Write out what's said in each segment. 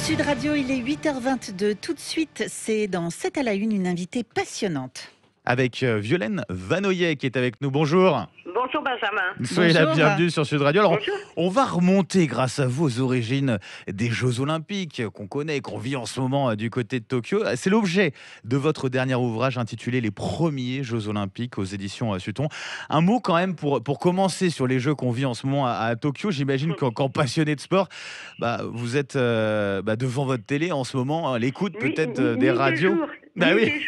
Sud Radio, il est 8h22. Tout de suite, c'est dans 7 à la une invitée passionnante. Avec Violaine Vanoyer qui est avec nous. Bonjour. Bonjour Benjamin. Soyez la Bonjour. bienvenue sur Sud Radio. Alors, Bonjour. on va remonter grâce à vous aux origines des Jeux Olympiques qu'on connaît, qu'on vit en ce moment du côté de Tokyo. C'est l'objet de votre dernier ouvrage intitulé Les premiers Jeux Olympiques aux éditions Sutton. Un mot quand même pour commencer sur les Jeux qu'on vit en ce moment à Tokyo. J'imagine qu'en passionné de sport, vous êtes devant votre télé en ce moment, à l'écoute peut-être des radios. Oui,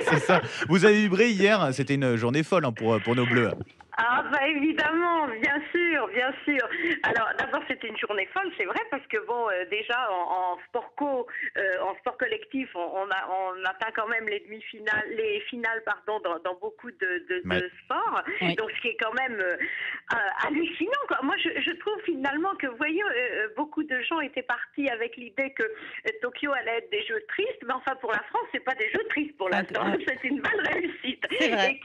c'est ça. Vous avez vibré hier, c'était une journée folle pour nos Bleus. Ah évidemment, bien sûr, bien sûr. Alors d'abord c'était une journée folle, c'est vrai, parce que déjà en sport en sport collectif, on atteint quand même les demi-finales, les finales dans beaucoup de sports. Oui. Donc ce qui est quand même hallucinant, quoi. Moi je trouve finalement que vous voyez, beaucoup de gens étaient partis avec l'idée que Tokyo allait être des jeux tristes, mais enfin pour la France c'est pas des jeux tristes pour l'instant, c'est une belle réussite. C'est vrai.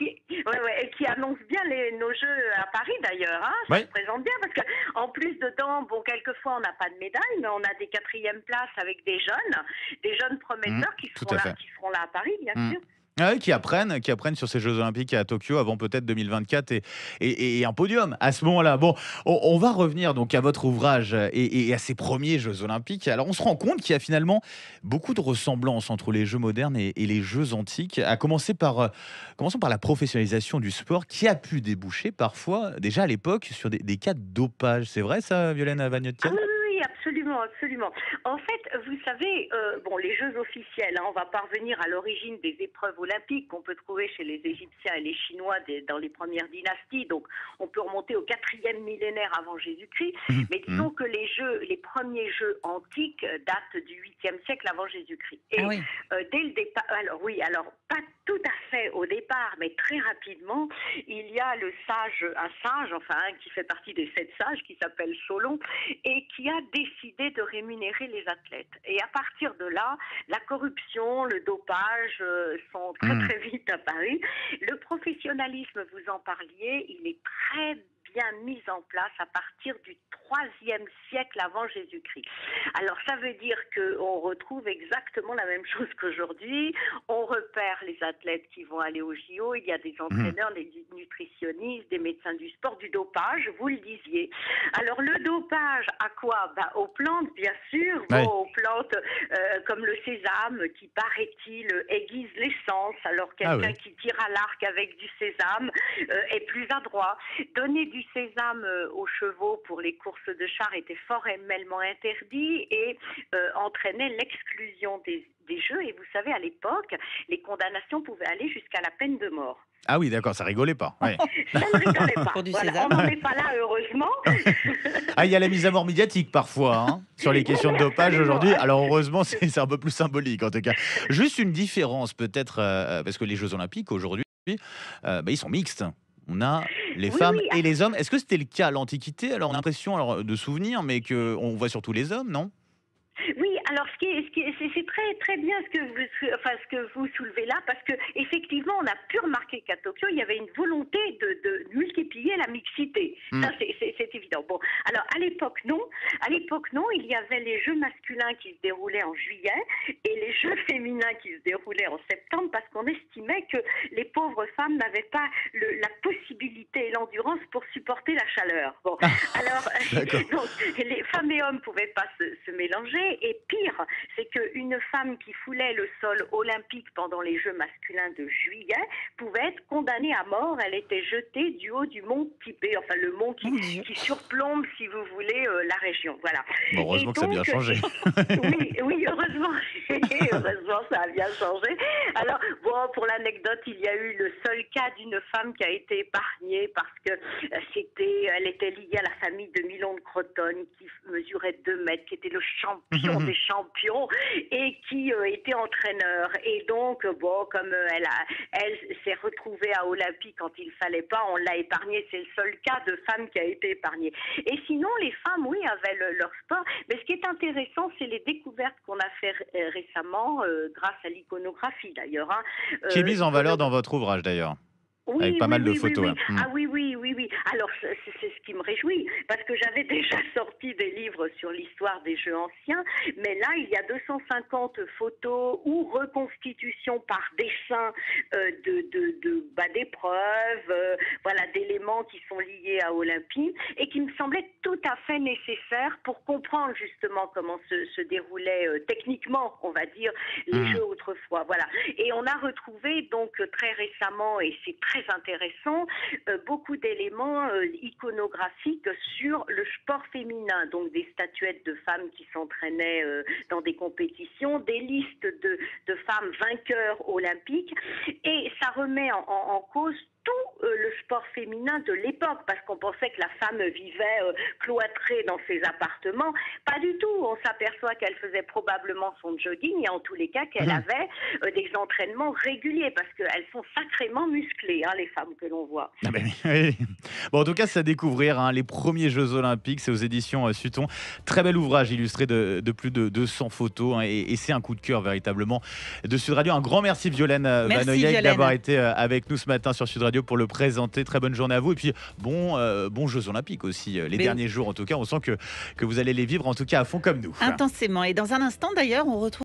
Et qui annonce bien nos Jeux à Paris d'ailleurs, hein, ça se présente bien parce que en plus dedans, quelquefois on n'a pas de médaille, mais on a des 4e places avec des jeunes prometteurs qui seront là à Paris, bien sûr. Ah oui, qui apprennent sur ces Jeux Olympiques à Tokyo avant peut-être 2024 et un podium à ce moment-là. Bon, on va revenir donc à votre ouvrage et à ces premiers Jeux Olympiques. Alors on se rend compte qu'il y a finalement beaucoup de ressemblances entre les Jeux modernes et les Jeux antiques, commençons par la professionnalisation du sport qui a pu déboucher parfois, déjà à l'époque, sur des cas de dopage. C'est vrai ça, Violaine Vanoyer? Oui, absolument, absolument. En fait, vous savez, les Jeux officiels, on va parvenir à l'origine des épreuves olympiques qu'on peut trouver chez les Égyptiens et les Chinois dans les premières dynasties. Donc, on peut remonter au 4e millénaire avant Jésus-Christ. Mais disons que les premiers Jeux antiques datent du 8e siècle avant Jésus-Christ. Et dès le départ, alors pas tout à fait au départ, mais très rapidement, il y a un sage, qui fait partie des 7 sages, qui s'appelle Solon, et qui a décidé de rémunérer les athlètes. Et à partir de là, la corruption, le dopage sont très très vite à Paris. Le professionnalisme, vous en parliez, il est très bien mis en place à partir du 3e siècle avant Jésus-Christ. Alors ça veut dire qu'on retrouve exactement la même chose qu'aujourd'hui. On repère les athlètes qui vont aller au JO, il y a des entraîneurs, des nutritionnistes, des médecins du sport, du dopage, vous le disiez. Alors le dopage, à quoi? Aux plantes, bien sûr, aux plantes comme le sésame qui, paraît-il, aiguise les sens. Alors quelqu'un qui tire à l'arc avec du sésame est plus adroit. Donner du sésame aux chevaux pour les courses de chars était formellement interdit et entraînait l'exclusion des Jeux. Et vous savez, à l'époque, les condamnations pouvaient aller jusqu'à la peine de mort. Ah oui, d'accord, ça rigolait pas. Ouais. Ça ne rigolait pas. Pour du On n'en est pas là, heureusement. Il y a la mise à mort médiatique parfois sur les questions de dopage aujourd'hui. Alors heureusement, c'est un peu plus symbolique en tout cas. Juste une différence peut-être, parce que les Jeux Olympiques aujourd'hui, ils sont mixtes. On a les femmes et les hommes. Est-ce que c'était le cas à l'Antiquité? Alors on a l'impression de souvenirs, mais qu'on voit surtout les hommes, non? Oui, alors c'est très très bien ce que vous soulevez là, parce que effectivement on a pu remarquer qu'à Tokyo il y avait une volonté de multiplier la mixité. Ça c'est évident. Bon, alors à l'époque non, il y avait les Jeux masculins qui se déroulaient en juillet et les Jeux féminins qui se déroulaient en septembre, parce qu'on estimait que les pauvres femmes n'avaient pas la possibilité et l'endurance pour supporter la chaleur. Bon, alors donc, les femmes et hommes pouvaient pas se mélanger. Et pire, c'est qu'une femme qui foulait le sol olympique pendant les Jeux masculins de juillet pouvait être condamnée à mort. Elle était jetée du haut du mont Tibet, le mont qui surplombe, si vous voulez, la région. Voilà. Bon, heureusement que ça a bien changé. oui, heureusement. Heureusement, ça a bien changé. Alors, pour l'anecdote, il y a eu le seul cas d'une femme qui a été épargnée parce que elle était liée à la famille de Milon de Crotone, qui mesurait 2 mètres, qui était le champion des champions et qui était entraîneur. Et donc, comme elle s'est retrouvée à Olympie quand il fallait pas, on l'a épargnée. C'est le seul cas de femme qui a été épargnée. Et sinon, les femmes, avaient leur sport. Mais ce qui est intéressant, c'est les découvertes qu'on a fait récemment, grâce à l'iconographie d'ailleurs. Qui est mise en valeur dans votre ouvrage d'ailleurs. avec Oui, pas oui, mal de oui, oui, photos. oui. Ouais. Mm. Ah oui, oui, oui, oui. Alors, c'est ce qui me réjouit, parce que j'avais déjà sorti des livres sur l'histoire des jeux anciens, mais là, il y a 250 photos ou reconstitutions par dessin d'épreuves, voilà, d'éléments qui sont liés à Olympie, et qui me semblaient tout à fait nécessaires pour comprendre justement comment se déroulaient techniquement, on va dire, les Mm. jeux autrefois. Voilà. Et on a retrouvé donc très récemment, et c'est très intéressant, beaucoup d'éléments iconographiques sur le sport féminin, donc des statuettes de femmes qui s'entraînaient dans des compétitions, des listes de femmes vainqueurs olympiques, et ça remet en cause tout le sport féminin de l'époque, parce qu'on pensait que la femme vivait cloîtrée dans ses appartements. Pas du tout. On s'aperçoit qu'elle faisait probablement son jogging, et en tous les cas qu'elle Mhm. avait des entraînements réguliers, parce qu'elles sont sacrément musclées, hein, les femmes que l'on voit. Ah ben oui. Bon, en tout cas, c'est à découvrir, hein, les premiers Jeux Olympiques, c'est aux éditions Sutton. Très bel ouvrage illustré de plus de 200 photos, hein, et c'est un coup de cœur véritablement de Sud Radio. Un grand merci Violaine Merci Vanoyek d'avoir Violaine. été avec nous ce matin sur Sud Radio pour le présenter. Très bonne journée à vous et puis bon Jeux Olympiques aussi. Les Mais derniers jours en tout cas, on sent que vous allez les vivre en tout cas à fond comme nous. intensément. Et dans un instant d'ailleurs, on retrouve